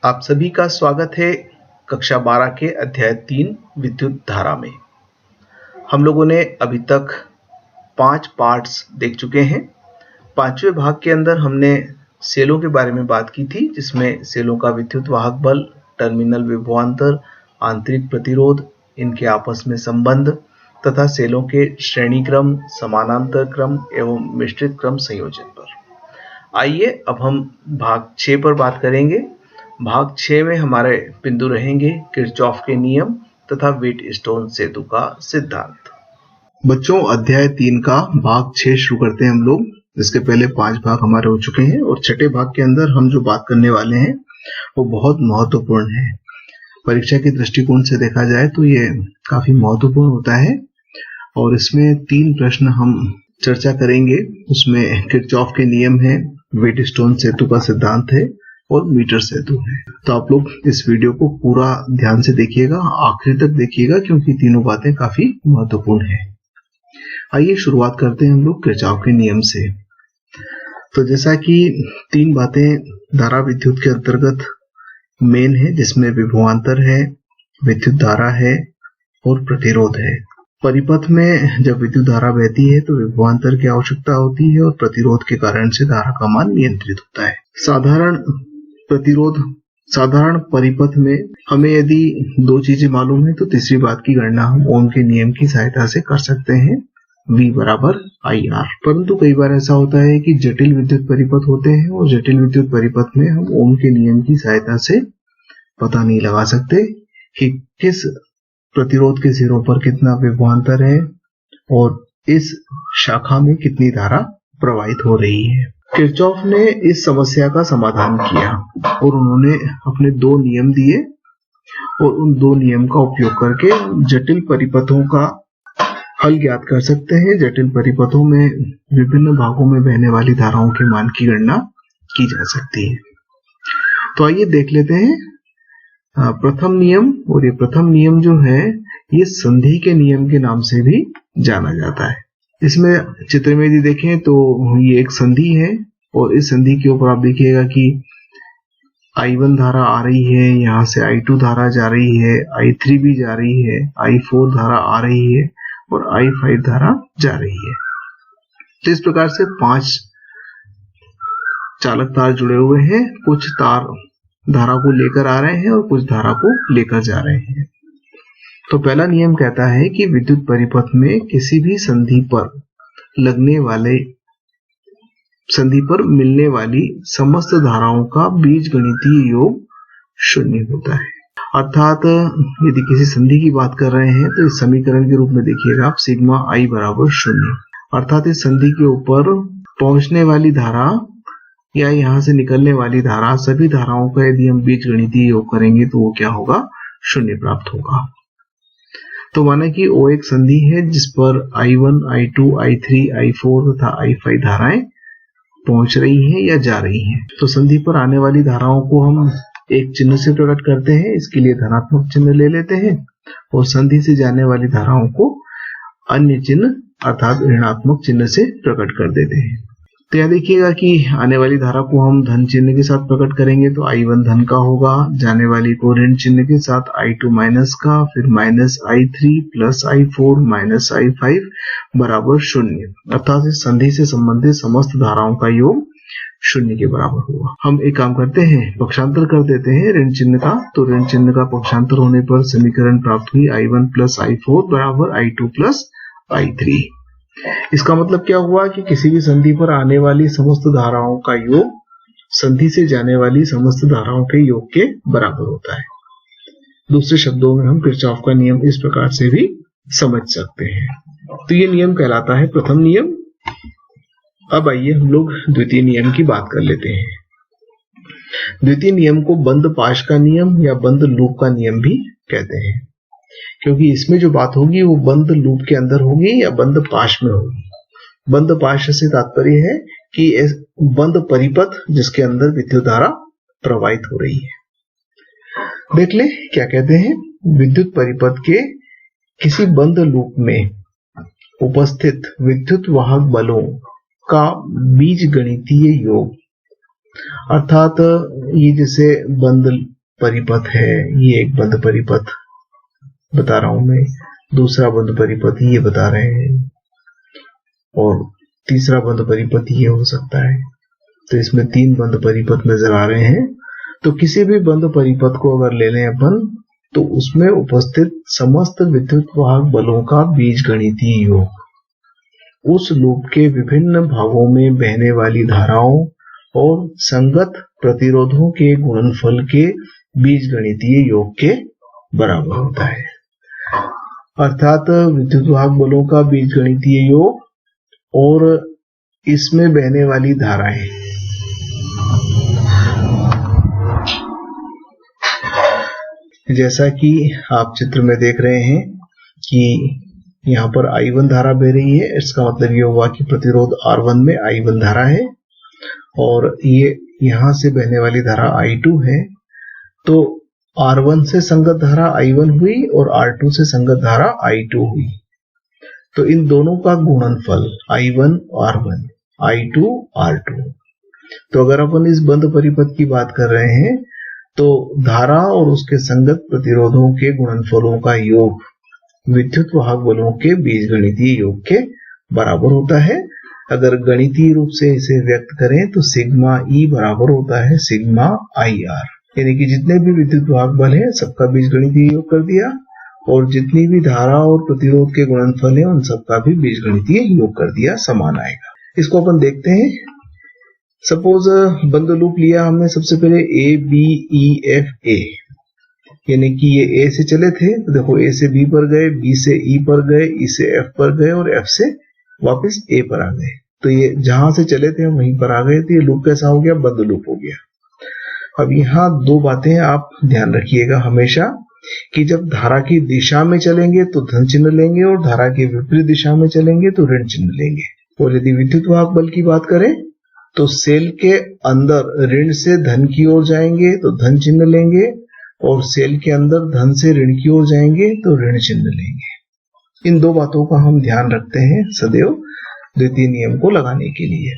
आप सभी का स्वागत है कक्षा 12 के अध्याय 3 विद्युत धारा में। हम लोगों ने अभी तक 5 पार्ट्स देख चुके हैं। 5वें भाग के अंदर हमने सेलों के बारे में बात की थी, जिसमें सेलों का विद्युत वाहक बल, टर्मिनल विभवांतर, आंतरिक प्रतिरोध, इनके आपस में संबंध तथा सेलों के श्रेणी क्रम, समानांतर क्रम एवं मिश्रित क्रम संयोजन पर। आइए अब हम भाग 6 पर बात करेंगे। भाग 6 में हमारे बिंदु रहेंगे किरचॉफ के नियम तथा व्हीटस्टोन सेतु का सिद्धांत। बच्चों, अध्याय 3 का भाग 6 शुरू करते हैं हम लोग। इसके पहले 5 भाग हमारे हो चुके हैं और छठे भाग के अंदर हम जो बात करने वाले हैं वो बहुत महत्वपूर्ण है। परीक्षा के दृष्टिकोण से देखा जाए तो ये काफी महत्वपूर्ण होता है और इसमें 3 प्रश्न हम चर्चा करेंगे। उसमें किरचॉफ के नियम है, व्हीटस्टोन सेतु का सिद्धांत है और मीटर सेतु है। तो आप लोग इस वीडियो को पूरा ध्यान से देखिएगा, आखिर तक देखिएगा, क्योंकि तीनों बातें काफी महत्वपूर्ण है। आइए शुरुआत करते हैं हम लोग किरचॉफ के नियम से। तो जैसा कि 3 बातें धारा विद्युत के अंतर्गत मेन है, जिसमें विभवांतर है, विद्युत धारा है और प्रतिरोध है। परिपथ में जब विद्युत धारा बहती है तो विभवांतर की आवश्यकता होती है और प्रतिरोध के कारण से धारा का मान नियंत्रित होता है। साधारण परिपथ में हमें यदि 2 चीजें मालूम है तो तीसरी बात की गणना हम ओम के नियम की सहायता से कर सकते हैं, V बराबर IR। परंतु कई बार ऐसा होता है कि जटिल विद्युत परिपथ होते हैं और जटिल विद्युत परिपथ में हम ओम के नियम की सहायता से पता नहीं लगा सकते कि किस प्रतिरोध के सिरों पर कितना विभवांतर है और इस शाखा में कितनी धारा प्रवाहित हो रही है। किरचॉफ ने इस समस्या का समाधान किया और उन्होंने अपने 2 नियम दिए और उन 2 नियम का उपयोग करके जटिल परिपथों का हल ज्ञात कर सकते हैं। जटिल परिपथों में विभिन्न भागों में बहने वाली धाराओं के मान की गणना की जा सकती है। तो आइए देख लेते हैं प्रथम नियम। और ये प्रथम नियम जो है ये संधि के नियम के नाम से भी जाना जाता है। इसमें चित्र में यदि देखें तो ये एक संधि है और इस संधि के ऊपर आप देखिएगा कि I1 धारा आ रही है, यहाँ से I2 धारा जा रही है, I3 भी जा रही है, I4 धारा आ रही है और I5 धारा जा रही है। तो इस प्रकार से 5 चालक तार जुड़े हुए हैं। कुछ तार धारा को लेकर आ रहे हैं और कुछ धारा को लेकर जा रहे हैं। तो पहला नियम कहता है कि विद्युत परिपथ में किसी भी संधि पर मिलने वाली समस्त धाराओं का बीजगणितीय योग 0 होता है। अर्थात यदि किसी संधि की बात कर रहे हैं तो इस समीकरण के रूप में देखिएगा आप, सिग्मा I बराबर 0। अर्थात इस संधि के ऊपर पहुंचने वाली धारा या यहां से निकलने वाली धारा, सभी धाराओं का यदि हम बीजगणितीय योग करेंगे तो वो क्या होगा, 0 प्राप्त होगा। तो माना कि O एक संधि है जिस पर I1, I2, I3, I4 तथा I5 धाराएं पहुंच रही हैं या जा रही हैं। तो संधि पर आने वाली धाराओं को हम एक चिन्ह से प्रकट करते हैं, इसके लिए धनात्मक चिन्ह ले लेते हैं, और संधि से जाने वाली धाराओं को अन्य चिन्ह अर्थात ऋणात्मक चिन्ह से प्रकट कर देते हैं। तो यह देखिएगा कि आने वाली धारा को हम धन चिन्ह के साथ प्रकट करेंगे तो I1 धन का होगा, जाने वाली को ऋण चिन्ह के साथ I2 माइनस का, फिर minus I3 plus I4 minus I5 बराबर 0। अर्थात इस संधि से संबंधित समस्त धाराओं का योग 0 के बराबर होगा। हम एक काम करते हैं, पक्षांतर कर देते हैं ऋण चिन्ह का। तो ऋण चिन्ह का पक्षांतर होने पर समीकरण प्राप्त हुई I1 प्लस I4 बराबर I2 प्लस I3। इसका मतलब क्या हुआ कि किसी भी संधि पर आने वाली समस्त धाराओं का योग संधि से जाने वाली समस्त धाराओं के योग के बराबर होता है। दूसरे शब्दों में हम किरचॉफ का नियम इस प्रकार से भी समझ सकते हैं। तो ये नियम कहलाता है प्रथम नियम। अब आइए हम लोग द्वितीय नियम की बात कर लेते हैं। द्वितीय नियम को बंद पाश का नियम या बंद लूप का नियम भी कहते हैं, क्योंकि इसमें जो बात होगी वो बंद लूप के अंदर होगी या बंद पाश में होगी। बंद पाश से तात्पर्य है कि बंद परिपथ जिसके अंदर विद्युत धारा प्रवाहित हो रही है। देख ले क्या कहते हैं, विद्युत परिपथ के किसी बंद लूप में उपस्थित विद्युत वाहक बलों का बीजगणितीय योग, अर्थात ये जैसे बंद परिपथ है, ये एक बंद परिपथ बता रहा हूं मैं, दूसरा बंद परिपथ ये बता रहे हैं, और तीसरा बंद परिपथ ये हो सकता है। तो इसमें 3 बंद परिपथ नजर आ रहे हैं। तो किसी भी बंद परिपथ को अगर ले लें अपन, तो उसमें उपस्थित समस्त विद्युत वाहक बलों का बीजगणितीय योग उस लूप के विभिन्न भागों में बहने वाली धाराओं और संगत प्रतिरोधों के गुणनफल के बीजगणितीय योग के बराबर होता है। अर्थात विद्युत वाहक बलों का बीजगणितीय योग और इसमें बहने वाली धाराएं, जैसा कि आप चित्र में देख रहे हैं कि यहाँ पर I1 धारा बह रही है। इसका मतलब ये हुआ कि प्रतिरोध R1 में I1 धारा है और ये यहां से बहने वाली धारा I2 है। तो R1 से संगत धारा I1 हुई और R2 से संगत धारा I2 हुई। तो इन दोनों का गुणनफल I1 R1, I2 R2। तो अगर अपन इस बंद परिपथ की बात कर रहे हैं तो धारा और उसके संगत प्रतिरोधों के गुणनफलों का योग विद्युत वाहक बलों के बीजगणितीय योग के बराबर होता है। अगर गणितीय रूप से इसे व्यक्त करें तो सिग्मा E बराबर होता है सिग्मा IR, यानी कि जितने भी विद्युत वाहक बल है सबका बीजगणितीय योग कर दिया और जितनी भी धारा और प्रतिरोध के गुणनफल है उन सबका भी बीजगणितीय योग कर दिया, समान आएगा। इसको अपन देखते हैं। सपोज बंद लूप लिया हमने सबसे पहले ABEFA, यानी कि ये A से चले थे तो देखो A से B पर गए, B से E पर गए, E से F पर गए और F से वापस A पर आ गए। तो ये जहां से चले थे हम वहीं पर आ गए। तो ये लूप कैसा हो गया? बंद लूप हो गया। अब यहाँ 2 बातें आप ध्यान रखिएगा हमेशा कि जब धारा की दिशा में चलेंगे तो धन चिन्ह लेंगे और धारा के विपरीत दिशा में चलेंगे तो ऋण चिन्ह लेंगे। और यदि विद्युत वाहक बल की बात करें तो सेल के अंदर ऋण से धन की ओर जाएंगे तो धन चिन्ह लेंगे और सेल के अंदर धन से ऋण की ओर जाएंगे तो ऋण चिन्ह लेंगे। इन 2 बातों का हम ध्यान रखते हैं सदैव द्वितीय नियम को लगाने के लिए।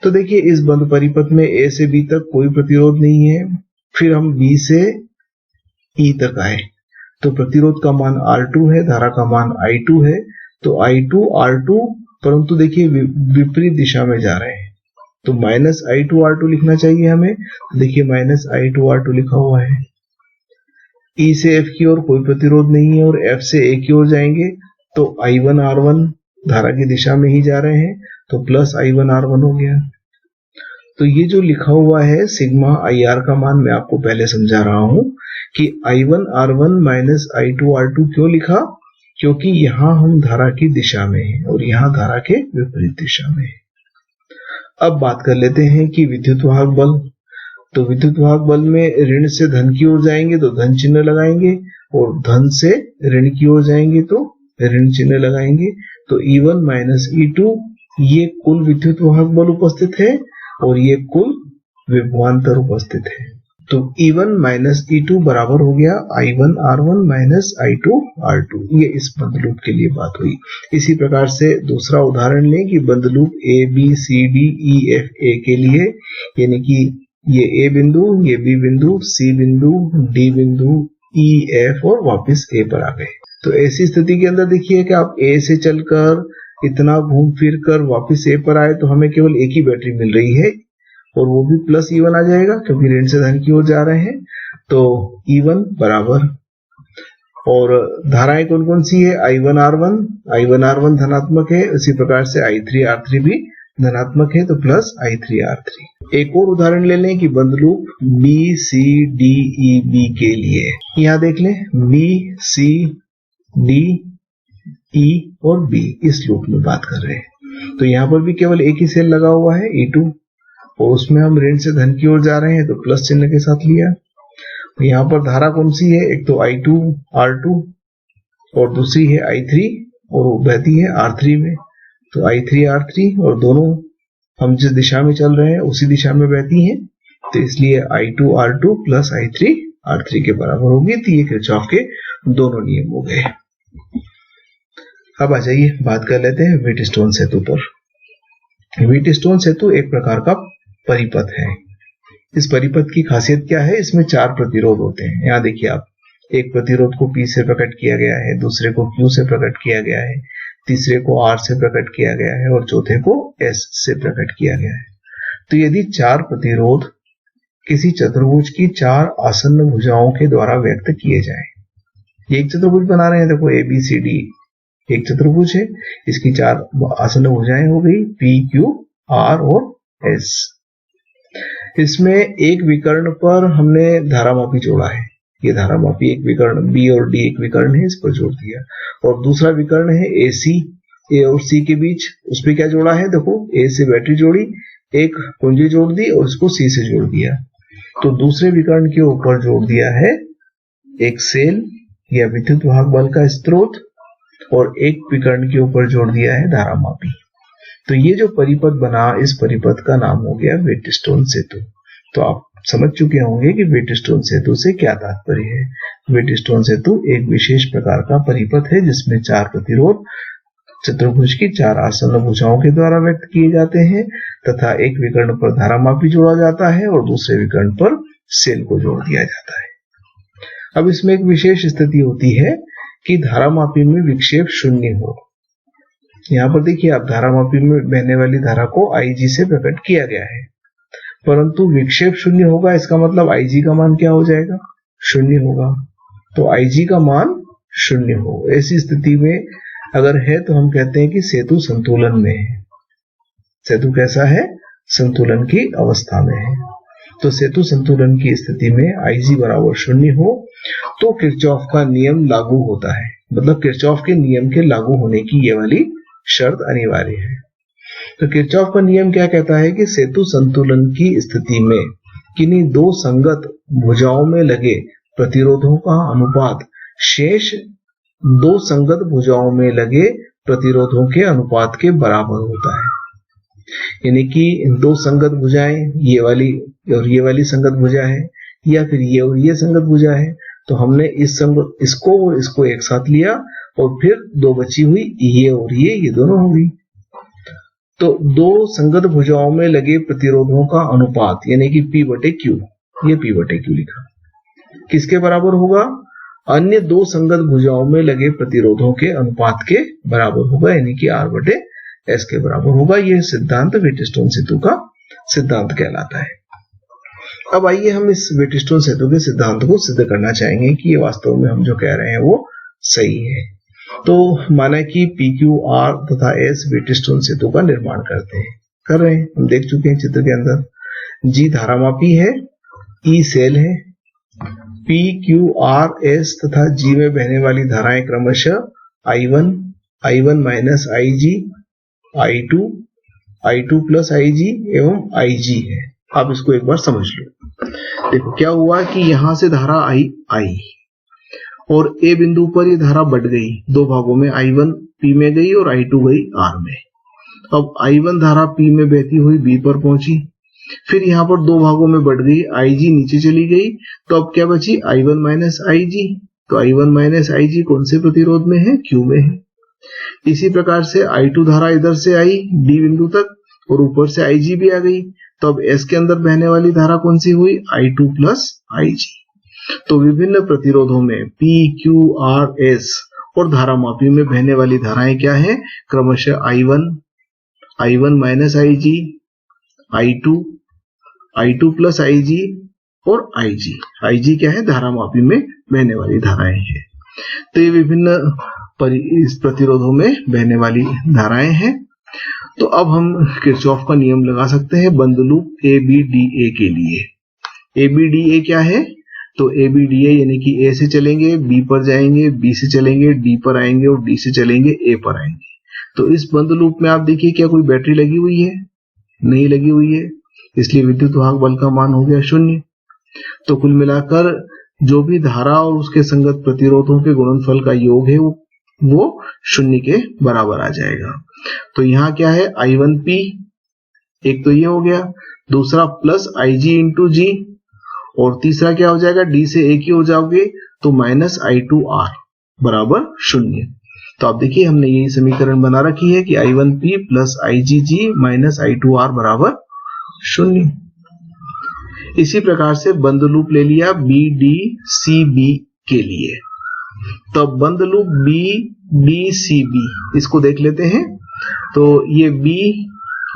तो देखिए इस बंद परिपथ में A से B तक कोई प्रतिरोध नहीं है। फिर हम B से E तक आए तो प्रतिरोध का मान R2 है, धारा का मान I2 है। तो I2 R2, परंतु देखिए विपरीत दिशा में जा रहे हैं तो -I2 R2 लिखना चाहिए हमें। देखिए -I2 R2 लिखा हुआ है। E से F की ओर कोई प्रतिरोध नहीं है और F से A की ओर जाएंगे तो I1 R1 धारा की दिशा में ही जा रहे हैं तो +I1 R1 हो गया। तो ये जो लिखा हुआ है सिग्मा IR का मान मैं आपको पहले समझा रहा हूं कि I1 R1 -I2 R2 क्यों लिखा, क्योंकि यहां हम धारा की दिशा में हैं और यहां धारा के विपरीत दिशा में है। अब बात कर लेते हैं कि विद्युत वाहक बल। तो विद्युत वाहक बल में ऋण से धन की ओर जाएंगे तो धन चिन्ह लगाएंगे और धन से ऋण की ओर जाएंगे तो ऋण चिन्ह लगाएंगे। तो E1 E2 ये कुल विद्युत वाहक बल उपस्थित है और ये कुल विभवांतर उपस्थित है। तो E1 E2 बराबर हो गया I1 R1 I2 R2। ये इस बंद लूप के लिए बात हुई। इसी प्रकार से दूसरा उदाहरण लें कि बंद लूप ABCDEFA के लिए, यानी कि ये A बिंदु, ये B बिंदु, C बिंदु, D बिंदु, E F और वापस A पर आ गए। तो ऐसी स्थिति के अंदर देखिए कि आप A से चलकर इतना घूम फिर कर वापस A पर आए तो हमें केवल एक ही बैटरी मिल रही है और वो भी +E1 आ जाएगा क्योंकि ऋण से धन की ओर जा रहे हैं। तो E1 बराबर, और धाराएं कौन कौन सी है? I1 R1 धनात्मक है, उसी प्रकार से I3 R3 भी धनात्मक है तो +I3 R3। एक और उदाहरण ले लें कि बंद लूप BCDEB के लिए। यहां देख लें BCD E और B इस लूप में बात कर रहे हैं। तो यहाँ पर भी केवल एक ही सेल लगा हुआ है E2 और उसमें हम ऋण से धन की ओर जा रहे हैं तो प्लस चिन्ह के साथ लिया। तो यहाँ पर धारा कौन सी है? एक तो I2 R2 और दूसरी है I3 और वो बहती है R3 में। तो I3 R3 और दोनों हम जिस दिशा में चल रहे हैं उसी दिशा में बहती हैं तो इसलिए I2 R2 plus I3 R3 के बराबर होगी। तो ये किरचॉफ के दोनों नियम हो गए। अब आ जाइए बात कर लेते हैं व्हीटस्टोन सेतु पर। व्हीटस्टोन सेतु एक प्रकार का परिपथ है। इस परिपथ की खासियत क्या है, इसमें 4 प्रतिरोध होते हैं। यहाँ देखिए आप, एक प्रतिरोध को P से प्रकट किया गया है, दूसरे को Q से प्रकट किया गया है, तीसरे को R से प्रकट किया गया है और चौथे को S से प्रकट किया गया है। तो यदि 4 प्रतिरोध किसी चतुर्भुज की 4 आसन्न भुजाओं के द्वारा व्यक्त किए जाएं, ये एक चतुर्भुज बना रहे हैं, देखो ABCD एक चतुर्भुज है, इसकी 4 आसन्न भुजाएं हो गई P, Q, R और S। इसमें एक विकर्ण पर हमने धारामापी जोड़ा है, ये धारामापी एक विकर्ण B और D एक विकर्ण है, इस पर जोड़ दिया। और दूसरा विकर्ण है AC, A और C के बीच, उस पर क्या जोड़ा है, देखो A से बैटरी जोड़ी, एक कुंजी जोड़ दी और उसको C से जोड़ दिया। तो दूसरे विकर्ण के ऊपर जोड़ दिया है एक सेल या विद्युत वाहक बल का स्रोत और एक विकर्ण के ऊपर जोड़ दिया है धारामापी। तो ये जो परिपथ बना, इस परिपथ का नाम हो गया व्हीटस्टोन सेतु। तो आप समझ चुके होंगे कि व्हीटस्टोन सेतु से क्या तात्पर्य है। व्हीटस्टोन सेतु एक विशेष प्रकार का परिपथ है जिसमें 4 प्रतिरोध चतुर्भुज की 4 आसन्न भुजाओं के द्वारा व्यक्त किए जाते हैं तथा एक विकर्ण पर धारामापी जोड़ा जाता है और दूसरे विकर्ण पर सेल को जोड़ दिया जाता है। अब इसमें एक विशेष स्थिति होती है कि धारामापी में विक्षेप शून्य हो। यहाँ पर देखिए आप, धारामापी में बहने वाली धारा को IG से प्रकट किया गया है, परंतु विक्षेप शून्य होगा, इसका मतलब IG का मान क्या हो जाएगा, शून्य होगा। तो IG का मान शून्य हो, ऐसी स्थिति में अगर है तो हम कहते हैं कि सेतु संतुलन में है। सेतु कैसा है, संतुलन की अवस्था में है। तो सेतु संतुलन की स्थिति में IG बराबर शून्य हो तो किरचॉफ का नियम लागू होता है, मतलब किरचॉफ के नियम के लागू होने की ये वाली शर्त अनिवार्य है। तो किरचॉफ का नियम क्या कहता है कि सेतु संतुलन की स्थिति में किन्हीं 2 संगत भुजाओं में लगे प्रतिरोधों का अनुपात शेष 2 संगत भुजाओं में लगे प्रतिरोधों के अनुपात के बराबर होता है। यानी कि 2 संगत भुजाएं, ये वाली और ये वाली संगत भुजा है, या फिर ये और ये संगत भुजा है, तो हमने इसको और इसको एक साथ लिया और फिर 2 बची हुई ये और ये दोनों होंगी। तो 2 संगत भुजाओं में लगे प्रतिरोधों का अनुपात यानी कि P/Q, ये P/Q लिखा, किसके बराबर होगा, अन्य 2 संगत भुजाओं में लगे प्रतिरोधों के अनुपात के बराबर होगा, यानी कि R/S के बराबर होगा। यह सिद्धांत व्हीटस्टोन सेतु का सिद्धांत कहलाता है। अब आइए हम इस व्हीटस्टोन सेतु के सिद्धांत को सिद्ध करना चाहेंगे कि ये वास्तव में हम जो कह रहे हैं वो सही है। तो माना कि PQR तथा S व्हीटस्टोन सेतु का निर्माण कर रहे हैं, हम देख चुके हैं चित्र के अंदर। G धारामापी है, E सेल है, PQRS तथा G में बहने वाली धाराएं क्रमशः I1 minus IG, I2 plus IG एवं IG है। आप इसको एक बार समझ लो। देखो क्या हुआ कि यहां से धारा आई और A बिंदु पर ये धारा बढ़ गई, 2 भागों में, I1 P में गई और I2 गई R में। अब I1 धारा P में बहती हुई B पर पहुंची, फिर यहाँ पर 2 भागों में बढ़ गई, IG नीचे चली गई, तो अब क्या बची, I1 माइनस IG। तो I1 माइनस IG कौन से प्रतिरोध में है, Q में है। इसी प्रकार से I2 धारा इधर से आई D बिंदु तक और ऊपर से IG भी आ गई, तो अब S के अंदर बहने वाली धारा कौन सी हुई, I2 प्लस IG। तो विभिन्न प्रतिरोधों में P, Q, R, S और धारामापी में बहने वाली धाराएं क्या है, क्रमशः I1 minus IG, I2 plus IG और IG क्या है, धारामापी में बहने वाली धाराएं हैं। तो ये विभिन्न इस प्रतिरोधों में बहने वाली धाराएं हैं। तो अब हम किरचॉफ का नियम लगा सकते हैं बंद लूप ABDA के लिए। ABDA क्या है, तो ABDA यानी कि A से चलेंगे B पर जाएंगे, B से चलेंगे D पर आएंगे और D से चलेंगे A पर आएंगे। तो इस बंद लूप में आप देखिए क्या कोई बैटरी लगी हुई है, नहीं लगी हुई है, इसलिए विद्युत वाहक बल का मान हो गया 0। तो कुल मिलाकर जो भी धारा और उसके संगत प्रतिरोधों के गुणनफल का योग है वो 0 के बराबर आ जाएगा। तो यहाँ क्या है, I1P, एक तो ये हो गया, दूसरा प्लस IG इंटू G और तीसरा क्या हो जाएगा, D से एक ही हो जाओगे तो माइनस I2R बराबर 0। तो आप देखिए हमने यही समीकरण बना रखी है कि I1P plus IgG minus I2R बराबर 0। इसी प्रकार से बंद लूप ले लिया बी डी सी बी के लिए। तो बंद loop B D C B इसको देख लेते हैं। तो ये बी,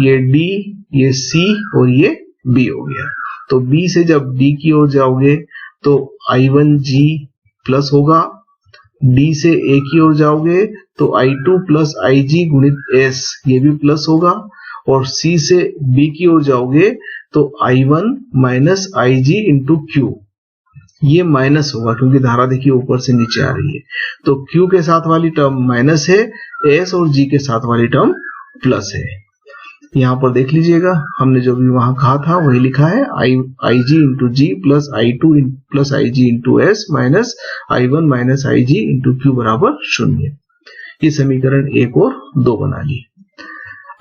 ये डी, ये सी और ये बी हो गया। तो बी से जब डी की ओर जाओगे तो I1G प्लस होगा, डी से ए की ओर जाओगे तो I2 प्लस IG गुणित S ये भी प्लस होगा, और C से B की ओर जाओगे तो I1 minus IG into Q ये माइनस होगा, क्योंकि धारा देखिए ऊपर से नीचे आ रही है। तो Q के साथ वाली टर्म माइनस है, S और G के साथ वाली टर्म प्लस है। यहाँ पर देख लीजिएगा, हमने जो भी वहां कहा था वही लिखा है, IG into G plus I2 plus IG into S minus I1 minus IG into Q बराबर 0। ये समीकरण 1 और 2 बना ली।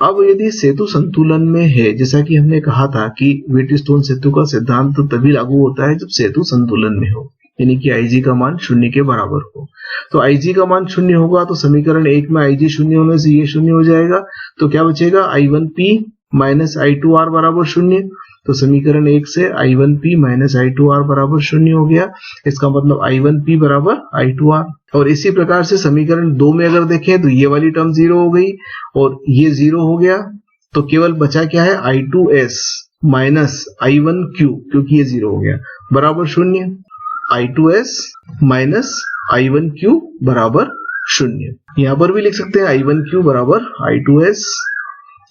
अब यदि सेतु संतुलन में है, जैसा कि हमने कहा था कि व्हीटस्टोन सेतु का सिद्धांत तो तभी लागू होता है जब सेतु संतुलन में हो, यानी कि IG का मान 0 के बराबर हो। तो IG का मान 0 होगा तो समीकरण 1 में IG 0 होने से ये 0 हो जाएगा। तो क्या बचेगा, I1P माइनस I2R बराबर 0। तो समीकरण 1 से I1P माइनस I2R बराबर 0 हो गया। इसका मतलब I1P बराबर I2R। और इसी प्रकार से समीकरण 2 में अगर देखें तो ये वाली टर्म 0 हो गई और ये 0 हो गया। तो केवल बचा क्या है, I2S माइनस I1Q, क्योंकि ये 0 हो गया, बराबर 0। I2S माइनस I1Q बराबर 0। यहां पर भी लिख सकते हैं I1Q बराबर I2S।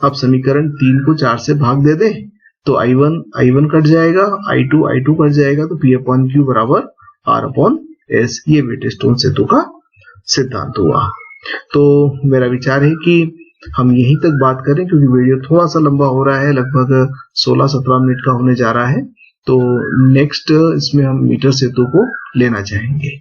अब समीकरण 3 को 4 से भाग दे दें तो I1 कट जाएगा, I2 कट जाएगा, तो P अपॉन Q बराबर R अपॉन S। ये व्हीटस्टोन सेतु का सिद्धांत हुआ। तो मेरा विचार है कि हम यहीं तक बात करें, क्योंकि वीडियो थोड़ा सा लंबा हो रहा है, लगभग 16-17 मिनट का होने जा रहा है। तो नेक्स्ट इसमें हम मीटर सेतु को लेना चाहेंगे।